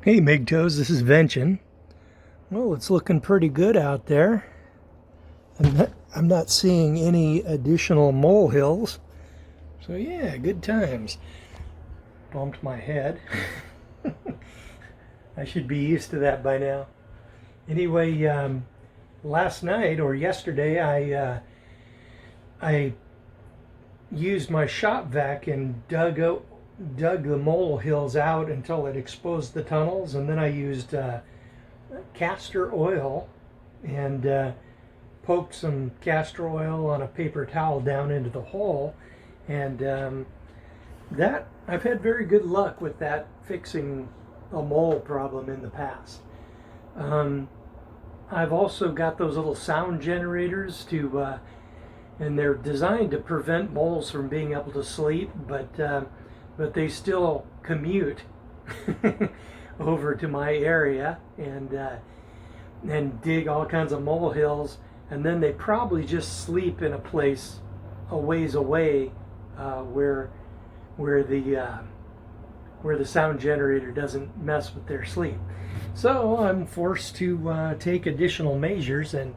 Hey MGTOWs, this is Vention. Well, it's looking pretty good out there. I'm not seeing any additional molehills. So yeah, good times. Bumped my head. I should be used to that by now. Anyway, last night or yesterday I used my shop vac and dug the molehills out until it exposed the tunnels, and then I used castor oil and poked some castor oil on a paper towel down into the hole, and that I've had very good luck with that, fixing a mole problem in the past. I've also got those little sound generators and they're designed to prevent moles from being able to sleep, but they still commute over to my area and dig all kinds of molehills, and then they probably just sleep in a place a ways away where the sound generator doesn't mess with their sleep. So I'm forced to take additional measures, and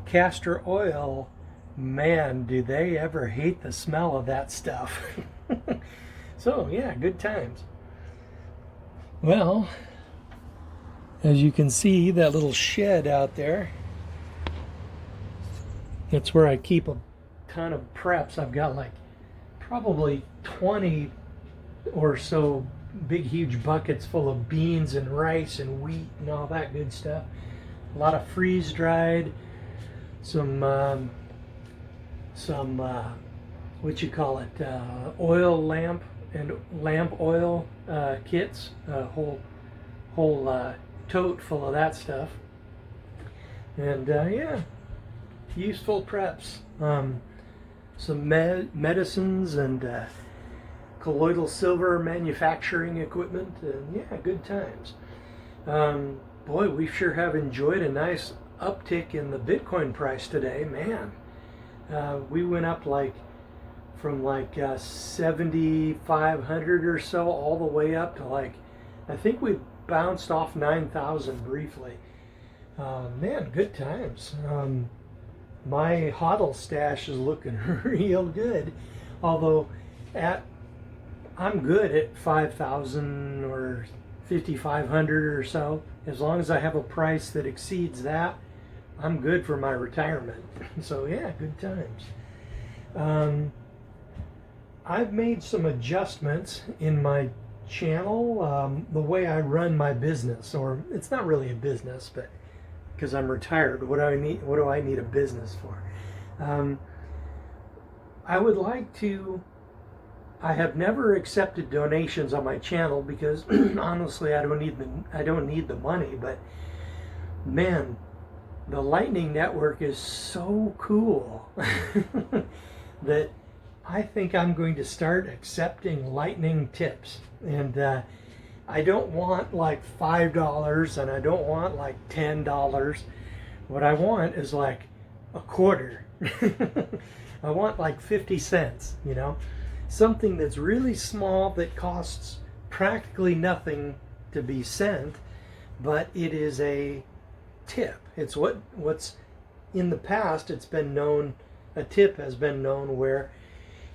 castor oil, man, do they ever hate the smell of that stuff. So yeah, good times. Well, as you can see, that little shed out there, that's where I keep a ton of preps. I've got like probably 20 or so big huge buckets full of beans and rice and wheat and all that good stuff. A lot of freeze dried, some what you call it, oil lamp and lamp oil kits, a whole tote full of that stuff. And yeah, useful preps. Some medicines and colloidal silver manufacturing equipment, and yeah, good times. Boy, we sure have enjoyed a nice uptick in the Bitcoin price today, man. We went up from 7,500 or so all the way up to I think we bounced off 9,000 briefly. Man, good times. My HODL stash is looking real good, although I'm good at 5,000 or 5,500 or so. As long as I have a price that exceeds that, I'm good for my retirement. So yeah, good times. I've made some adjustments in my channel, the way I run my business, or it's not really a business, but because I'm retired, what do I need a business for? I would like to. I have never accepted donations on my channel because honestly, I don't need the money. But man, the Lightning Network is so cool that I think I'm going to start accepting Lightning tips. And I don't want like $5 and I don't want like $10. What I want is like a quarter. I want like 50 cents, something that's really small that costs practically nothing to be sent, but it is a tip. It's what's in the past it's been known, a tip has been known where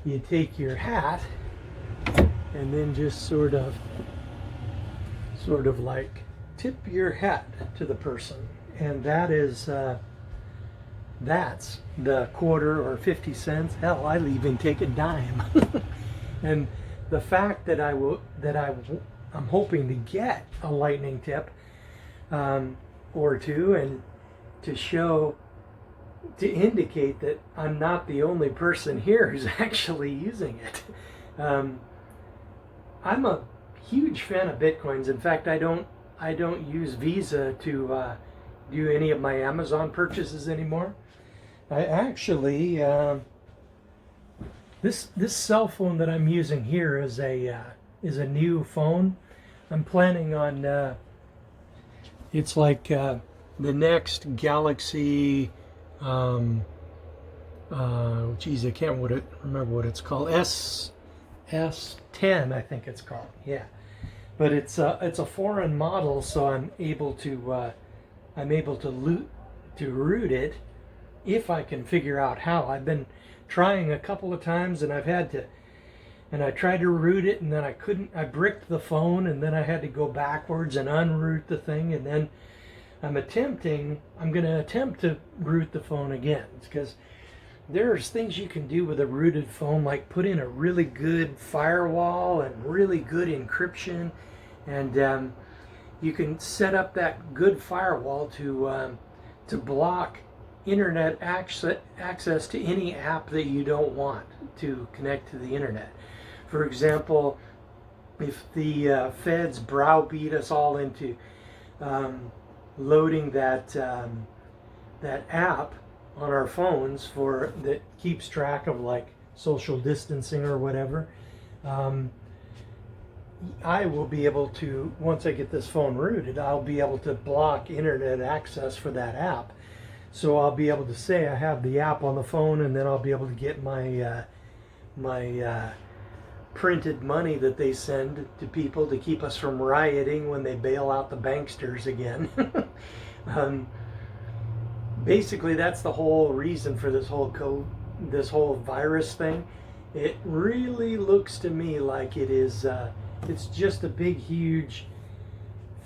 you take your hat and then just sort of like tip your hat to the person, and that's the quarter or 50 cents. Hell, I'll even take a dime. And the fact that I'm hoping to get a Lightning tip or two, and to indicate that I'm not the only person here who's actually using it. I'm a huge fan of Bitcoins. In fact, I don't use Visa to do any of my Amazon purchases anymore. I actually this cell phone that I'm using here is a new phone. I'm planning on it's like the next Galaxy. Geez, I can't remember what it's called. S10, I think it's called. Yeah, but it's a foreign model, so I'm able to root it if I can figure out how. I've been trying a couple of times, and I tried to root it, and then I couldn't. I bricked the phone, and then I had to go backwards and unroot the thing, and then I'm going to attempt to root the phone again, because there's things you can do with a rooted phone, like put in a really good firewall and really good encryption, and you can set up that good firewall to block internet access to any app that you don't want to connect to the internet. For example, if the feds browbeat us all into loading that app on our phones that keeps track of like social distancing or whatever, I will be able to, once I get this phone rooted, I'll be able to block internet access for that app. So I'll be able to say I have the app on the phone, and then I'll be able to get my printed money that they send to people to keep us from rioting when they bail out the banksters again. Basically, that's the whole reason for this whole virus thing. It really looks to me like it's just a big, huge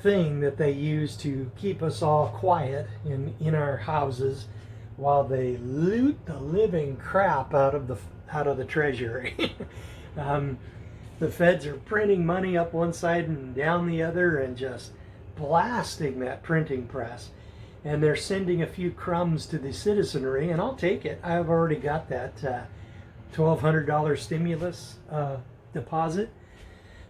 thing that they use to keep us all quiet in our houses while they loot the living crap out of the treasury. The feds are printing money up one side and down the other, and just blasting that printing press. And they're sending a few crumbs to the citizenry, and I'll take it. I've already got that $1,200 stimulus deposit.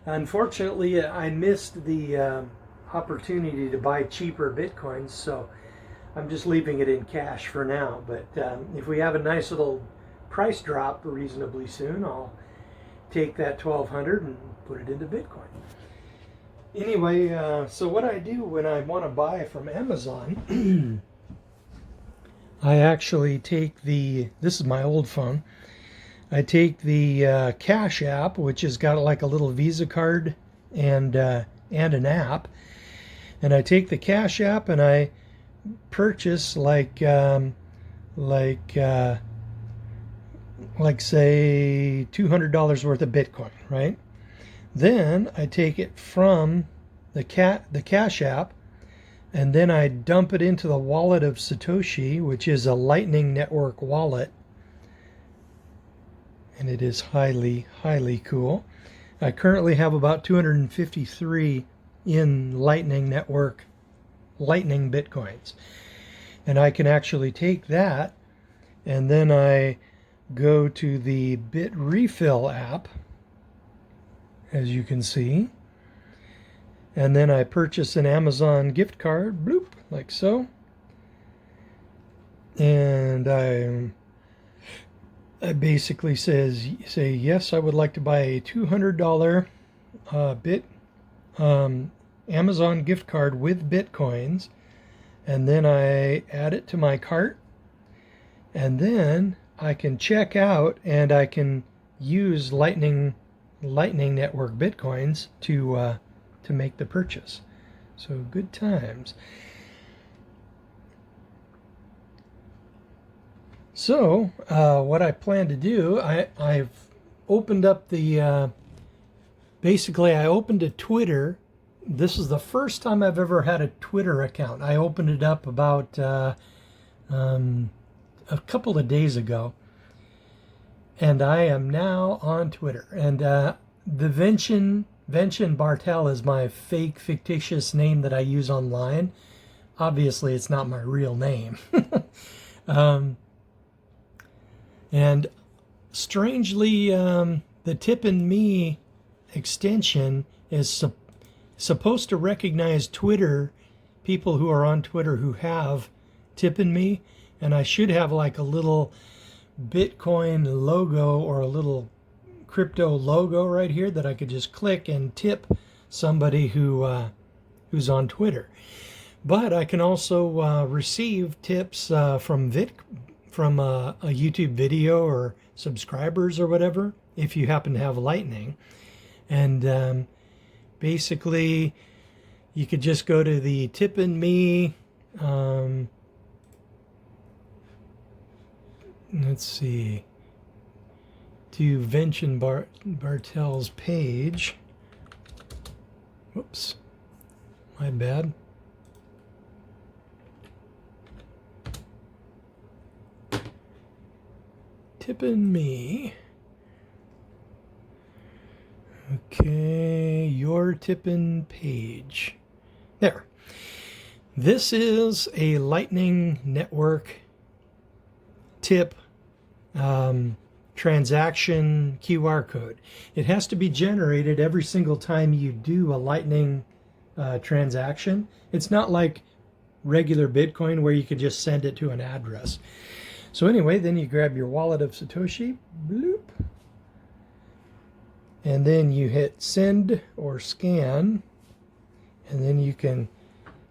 Unfortunately, I missed the opportunity to buy cheaper Bitcoins, so I'm just leaving it in cash for now. But if we have a nice little price drop reasonably soon, I'll take that $1,200 and put it into Bitcoin. Anyway, so what I do when I want to buy from Amazon, I actually take this is my old phone, I take the Cash app, which has got like a little Visa card and an app, and I take the Cash app and I purchase like say $200 worth of Bitcoin, right? Then I take it from the Cash app, and then I dump it into the wallet of Satoshi, which is a Lightning Network wallet. And it is highly, highly cool. I currently have about 253 in Lightning Network, Lightning Bitcoins. And I can actually take that, and then I go to the Bitrefill app, as you can see, and then I purchase an Amazon gift card, bloop, like so, and I basically say yes, I would like to buy a $200 Amazon gift card with Bitcoins, and then I add it to my cart, and then I can check out, and I can use Lightning Network Bitcoins to make the purchase. So good times. So what I plan to do, I've opened up basically I opened a Twitter. This is the first time I've ever had a Twitter account. I opened it up about a couple of days ago, and I am now on Twitter. And the Vention Bartel is my fake, fictitious name that I use online. Obviously, it's not my real name. And strangely, the Tippin' Me extension is supposed to recognize Twitter, people who are on Twitter who have Tippin' Me, and I should have like a little Bitcoin logo or a little crypto logo right here that I could just click and tip somebody who's on Twitter. But I can also receive tips from a YouTube video or subscribers or whatever, if you happen to have Lightning. And basically, you could just go to the Tip and Me. Let's see. To Vention Bartel's page. Whoops. My bad. Tippin' Me. Okay, your tippin' page. There. This is a Lightning Network tip transaction QR code. It has to be generated every single time you do a Lightning transaction. It's not like regular Bitcoin where you could just send it to an address. So anyway, then you grab your wallet of Satoshi, bloop, and then you hit send or scan, and then you can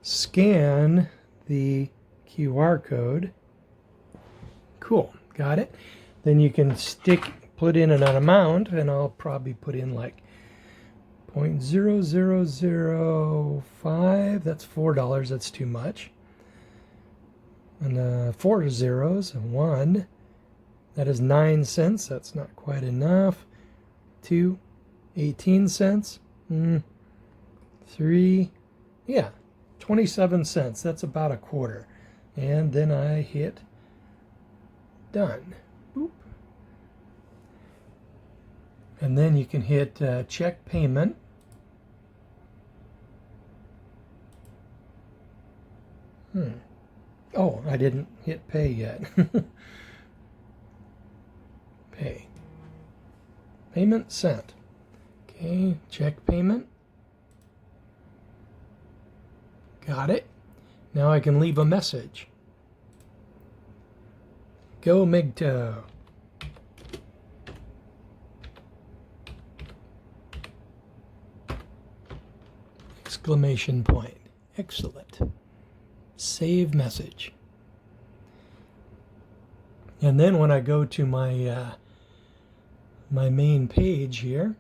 scan the QR code. Cool, got it. Then you can put in an amount, and I'll probably put in like 0.0005. That's $4. That's too much. And 4 zeros, 1. That is 9 cents. That's not quite enough. 2, 18 cents. 3, yeah, 27 cents. That's about a quarter. And then I hit done. Boop. And then you can hit check payment. Oh, I didn't hit pay yet. Pay. Payment sent. Okay, check payment. Got it. Now I can leave a message. Go MGTOW. Exclamation point. Excellent. Save message. And then when I go to my my main page here,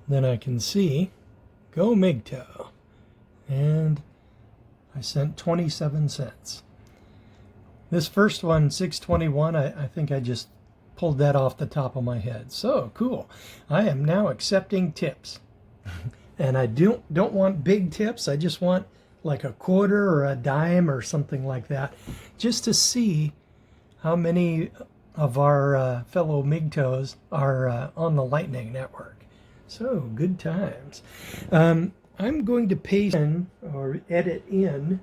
then I can see go MGTOW, and I sent 27 cents. This first one, 621, I think I just pulled that off the top of my head. So cool. I am now accepting tips. And I don't want big tips. I just want like a quarter or a dime or something like that, just to see how many of our fellow MGTOWs are on the Lightning Network. So good times. I'm going to paste in or edit in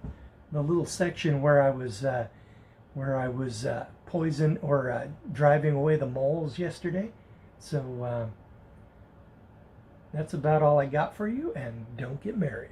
the little section where I was poisoned or driving away the moles yesterday. So that's about all I got for you, and don't get married.